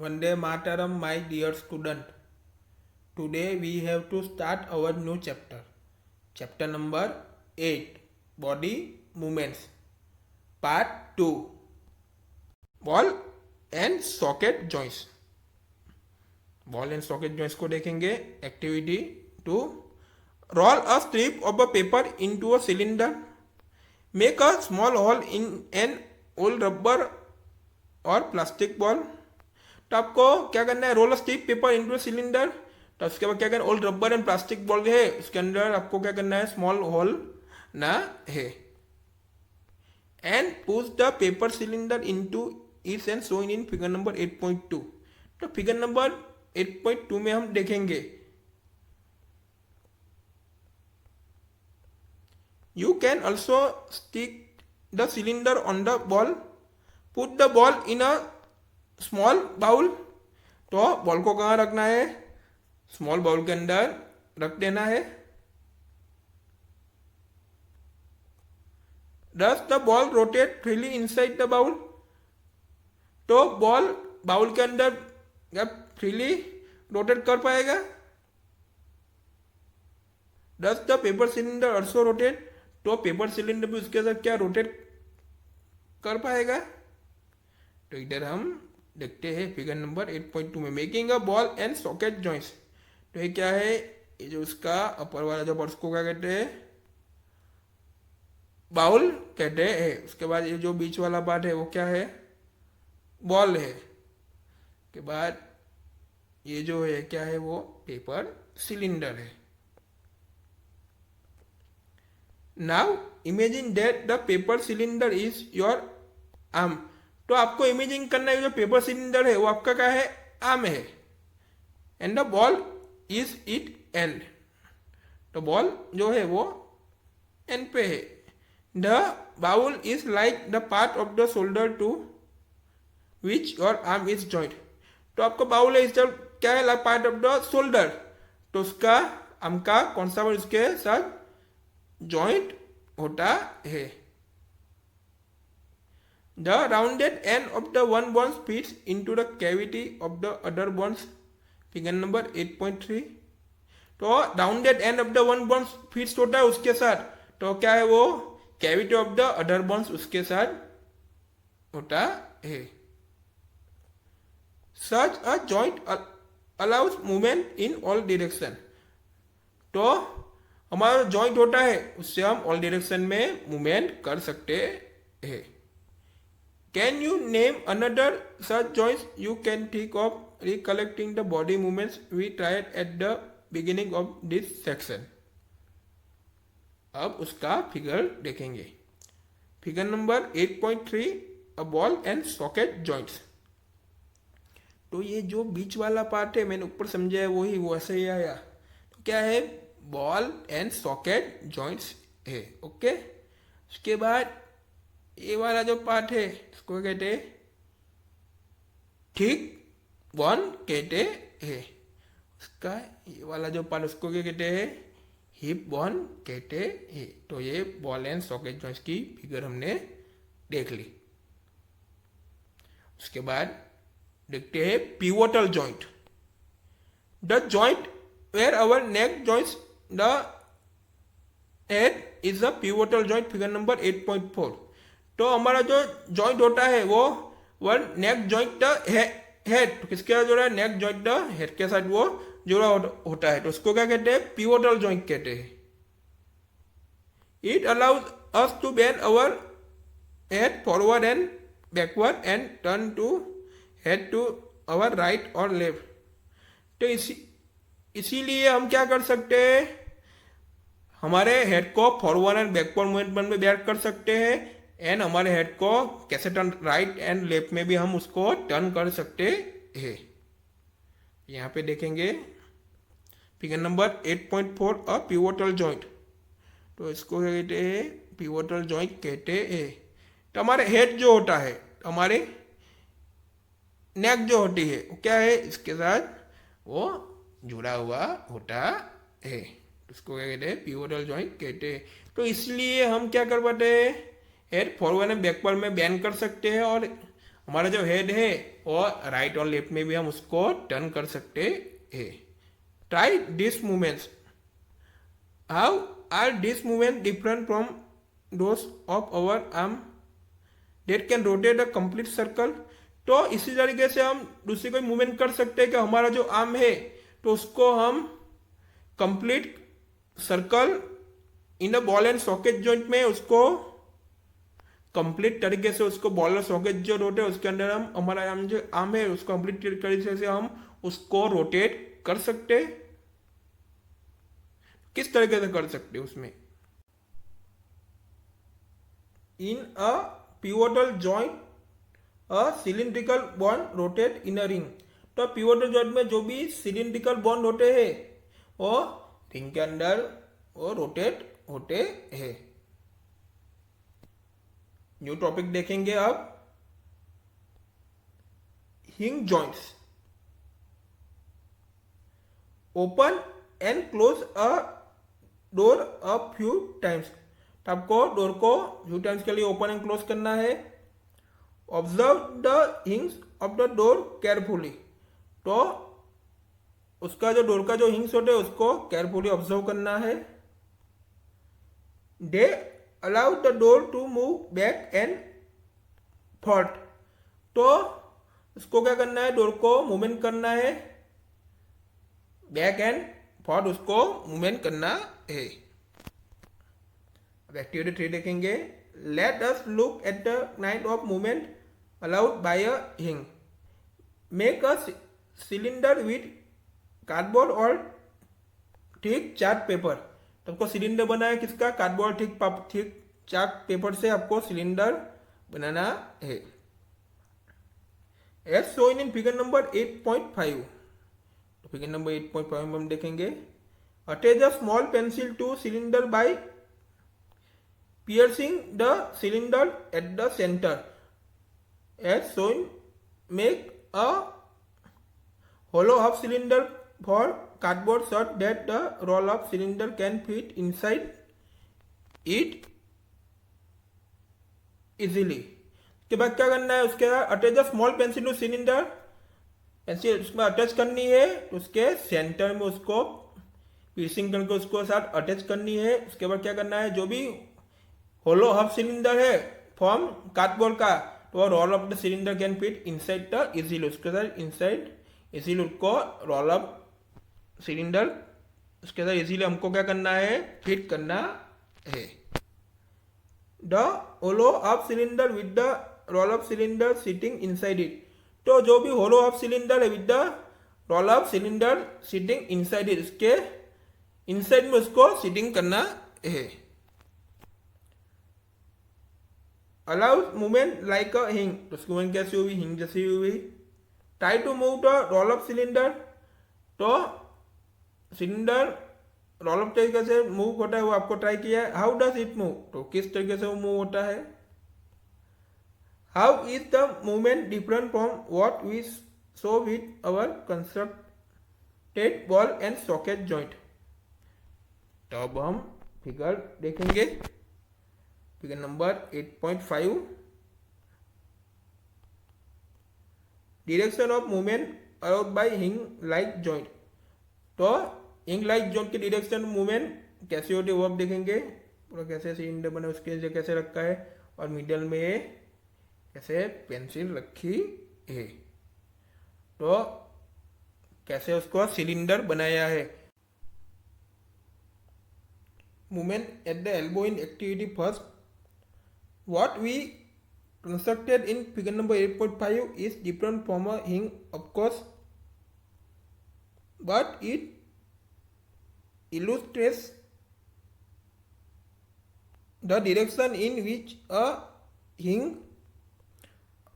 Vande Mataram, my dear student. Today we have to start our new chapter. Chapter number 8, Body Movements. Part 2, Ball and Socket Joints. Ball and socket joints को देखेंगे. Activity 2, roll a strip of a paper into a cylinder. Make a small hole in an old rubber और plastic ball. तो आपको क्या करना है, roll stick paper into cylinder. तो उसके बाद क्या करना है, old rubber and plastic ball है उसके अंदर आपको क्या करना है, स्मॉल होल ना है. And push the paper cylinder into its end shown in figure number 8.2. तो फिगर नंबर 8.2 में हम देखेंगे, you can also stick the cylinder on the ball. Put the ball in a small bowl. तो ball को कहाँ रखना है, small bowl के अंदर रख देना है. Does the ball rotate freely inside the bowl. तो बॉल बाउल के अंदर फ्रीली रोटेट कर पाएगा. Does the paper cylinder also rotate. तो पेपर सिलेंडर भी उसके साथ क्या रोटेट कर पाएगा. तो इधर हम देखते हैं फिगर नंबर 8.2 में, making a ball and socket joints. तो ये क्या है, ये जो उसका अपर वाला जो पार्ट को क्या कहते हैं, बाउल कहते हैं. उसके बाद ये जो बीच वाला पार्ट है वो क्या है, बॉल है. के बाद ये जो है क्या है, वो पेपर सिलेंडर है. Now imagine that the paper cylinder is your arm. तो आपको इमेजिन करना है जो पेपर सिलेंडर है वो आपका क्या है, आर्म है. And the ball is it end. तो बॉल जो है वो एंड पे है. The bowl is like the part of the shoulder to which your arm is joint. तो आपको बाउल है, इस क्या है, पार्ट ऑफ द शोल्डर. तो उसका आर्म का कौन सा पार्ट उसके साथ जॉइंट होता है. The rounded end of the one bone fits into the cavity of the other bones. Figure number 8.3. तो rounded end of the one bone fits होता है उसके साथ. तो क्या है वो, cavity of the other bones उसके साथ होता है. Such a joint allows movement in all direction. तो हमारा जॉइंट होता है उससे हम ऑल डायरेक्शन में मूवमेंट कर सकते हैं. Can you name another such joints you can think of recollecting the body movements we tried at the beginning of this section? अब उसका फिगर देखेंगे. Figure number 8.3, a ball and socket joints. तो ये जो बीच वाला पार्ट है मैंने ऊपर समझाया वही वैसे ही आया. तो क्या है, बॉल एंड सॉकेट जॉइंट्स है. ओके. उसके बाद ये वाला जो पार्ट है इसको कहते हैं थिक बोन कहते हैं. उसका ये वाला जो पार्ट उसको क्या कहते हैं, हिप बोन कहते हैं. तो ये बॉल एंड सॉकेट जॉइंट्स की फिगर हमने देख ली. उसके बाद देखते हैं pivotal joint. The joint where our neck joints the head is a pivotal joint. Figure number 8.4. तो हमारा जो जॉइंट होता है वो one neck joint the head. तो किसके साथ जुड़ा है, नेक जॉइंट द हेड के साथ वो जुड़ा होता है. तो उसको क्या कहते हैं, पिवोटल जॉइंट कहते हैं. It allows us to bend our head forward and backward and turn to head to our right और लेफ्ट. तो इसीलिए हम क्या कर सकते हैं, हमारे हेड को फॉरवर्ड एंड बैकवर्ड मूवमेंट में बेंड कर सकते हैं. एंड हमारे हेड को कैसे टर्न, राइट एंड लेफ्ट में भी हम उसको टर्न कर सकते हैं. यहाँ पे देखेंगे फिगर नंबर 8.4, अ पिवोटल जॉइंट. तो इसको कहते हैं पिवोटल जॉइंट कहते हैं. तो हमारे हेड जो होता है, हमारे नेक जो होती है वो क्या है, इसके साथ वो जुड़ा हुआ होता है. इसको क्या कहते हैं, पिवोटल जॉइंट कहते हैं. तो इसलिए हम क्या कर पाते हैं, हेड फॉरवर्ड एंड बैकवर्ड में बेंड कर सकते हैं और हमारा जो हेड है और राइट और लेफ्ट में भी हम उसको टर्न कर सकते हैं। Try this movements. How are this movement different from those of our arm that can rotate a complete circle. तो इसी तरीके से हम दूसरी कोई मूवमेंट कर सकते हैं कि हमारा जो आर्म है तो उसको हम complete circle in a ball and socket joint में उसको कंप्लीट तरीके से उसको बॉल और सॉकेट जो रोटे उसके अंदर हम हमारा आर्म जो आर्म है उसको कंप्लीट तरीके से हम उसको रोटेट कर सकते। किस तरीके से कर सकते उसमें? In a pivotal joint a cylindrical bond rotate in a ring. तो पिवोटल जॉइंट में जो भी सिलिंड्रिकल बॉन्ड होते हैं वो रिंग के अंदर वो रोटेट होते हैं। न्यू टॉपिक देखेंगे अब, हिंग joints. Open and close a door a few times. तो आपको डोर को फ्यू टाइम्स के लिए ओपन एंड क्लोज करना है। Observe the हिंग्स of the door carefully. तो उसका जो डोर का जो हिंग्स होते हैं उसको केयरफुली ऑब्जर्व करना है। They allow the door to move back and forth. तो उसको क्या करना है, डोर को मूवमेंट करना है, बैक एंड फॉर्थ उसको मूवमेंट करना है। अब एक्टिविटी 3 देखेंगे। Let us look at the kind of movement allowed by a hinge. Make a cylinder with cardboard और थिक चार्ट पेपर। तो आपको सिलेंडर बनाना है किसका? कार्डबोर्ड थिक चार्ट पेपर से आपको सिलेंडर बनाना है। As shown in figure number 8.5। तो फिगर नंबर 8.5 में हम देखेंगे, attach a small pencil to cylinder by piercing the cylinder at the center as shown. Make a hollow half cylinder for cardboard so that the roll of cylinder can fit inside it easily. के बाद क्या करना है, उसके बाद attach a small pencil to cylinder. Pencil उसमें attach करनी है, उसके सेंटर में उसको पीसिंग करके उसको साथ अटैच करनी है। उसके बाद क्या करना है, जो भी होलो हाफ सिलेंडर है फॉर्म कार्डबोर्ड का, तो roll of the cylinder can fit inside the easily. उसके साथ इनसाइड इजीली उसको रोल ऑफ सिलेंडर उसके साथ इजीली हमको क्या करना है, फिट करना है। The hollow half cylinder with the roll of cylinder sitting inside it. तो जो भी होलो हाफ सिलेंडर है with the roll of cylinder sitting inside it, उसके इनसाइड में उसको सिटिंग करना है। अलाउज मूवमेंट लाइक अ हिंग। तो उसकी मूवमेंट कैसी हुई? हिंग जैसी हुई। Try to move the roll of cylinder. तो सिलेंडर रोल ऑफ तरीके से मूव होता है वो आपको ट्राई किया है। How does it move? तो किस तरीके से वो मूव होता है। How is the movement different from what we saw with our constructed ball and socket joint. तो अब हम फिगर देखेंगे, figure number 8.5। Direction of movement allowed by hinge like joint. तो हिंग लाइक जॉइंट की direction movement कैसे होती है वो आप देखेंगे। पूरा कैसे सिलेंडर बना उसके लिए कैसे रखा है और मिडल में कैसे पेंसिल रखी है, तो कैसे उसको सिलेंडर बनाया है। Movement at the elbow in activity first. What we constructed in figure number 8.5 is different from a hinge, of course, but it illustrates the direction in which a hinge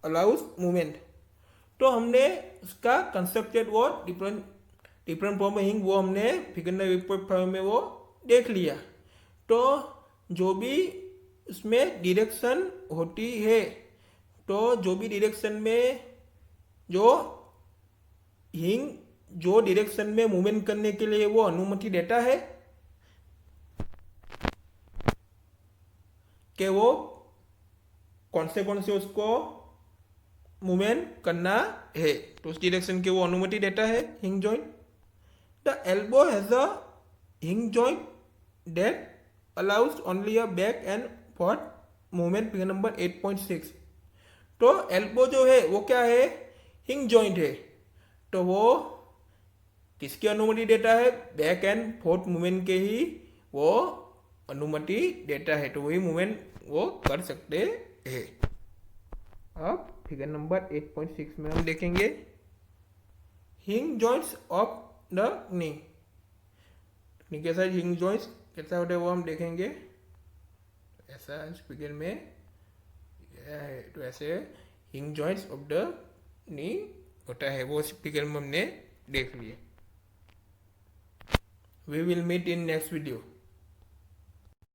allows movement. तो हमने उसका constructed वो different form हिंग वो हमने figure number 8.5 में वो देख लिया। तो जो भी उसमें डायरेक्शन होती है, तो जो भी डायरेक्शन में जो हिंग जो डायरेक्शन में मूवमेंट करने के लिए वो अनुमति देता है कि वो कौन से उसको मूवमेंट करना है तो उस डायरेक्शन की वो अनुमति देता है hinge joint. The elbow has a hinge joint that allows only a back and forward movement. Figure number 8.6। तो एल्बो जो है वो क्या है, हिंग जॉइंट है, तो वो किसकी अनुमति देता है, बैक एंड फोर्थ मूवमेंट के ही वो अनुमति देता है, तो वही मूवमेंट वो कर सकते हैं। अब फिगर नंबर 8.6 में हम देखेंगे हिंग जॉइंट्स ऑफ द नी। कैसा हिंग जॉइंट्स कैसा होता है वो हम देखेंगे। ऐसा इस फिगर में है, तो ऐसे हिंग जॉइंट्स ऑफ द नी होता है, वो इस फिगर में हमने देख लिए। We will meet in next video.